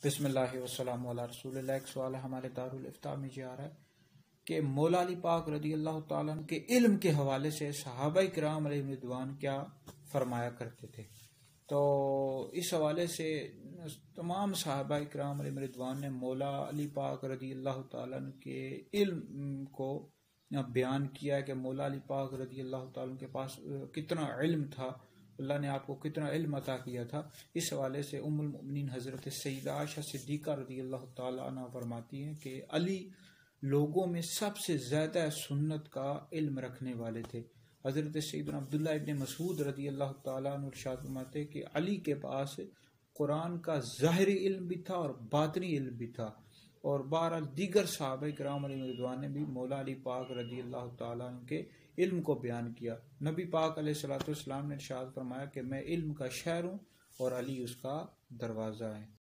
بسم اللہ والسلام علی رسول اللہ۔ ایک سوال ہمارے دارالفتاء میں یہ آ رہا ہے کہ مولا علی پاک رضی اللہ تعالیٰ عنہ کے علم کے حوالے سے صحابہ کرام علیہ رضوان کیا فرمایا کرتے تھے؟ تو اس حوالے سے تمام صحابہ کرام علیہ رضوان نے مولا علی پاک رضی اللہ تعالیٰ عنہ کے علم کو بیان کیا ہے کہ مولا علی پاک رضی اللہ تعالیٰ عنہ کے پاس کتنا علم تھا، اللہ نے آپ کو کتنا علم عطا کیا تھا۔ اس حوالے سے ام المؤمنین حضرت سیدہ عائشہ صدیقہ رضی اللہ تعالیٰ عنہ فرماتی ہیں کہ علی لوگوں میں سب سے زیادہ سنت کا علم رکھنے والے تھے۔ حضرت سیدنا عبداللہ ابن مسعود رضی اللہ تعالیٰ عنہ ارشاد فرماتے ہیں کہ علی کے پاس قرآن کا ظاہری علم بھی تھا اور باطنی علم بھی تھا، اور بہرحال دیگر صحابہ کرام علیہ رضوان نے بھی مولا علی پاک رضی اللہ تعالیٰ عنہ کے علم کو بیان کیا۔ نبی پاک علیہ الصلوۃ والسلام نے ارشاد فرمایا کہ میں علم کا شہر ہوں اور علی اس کا دروازہ ہے۔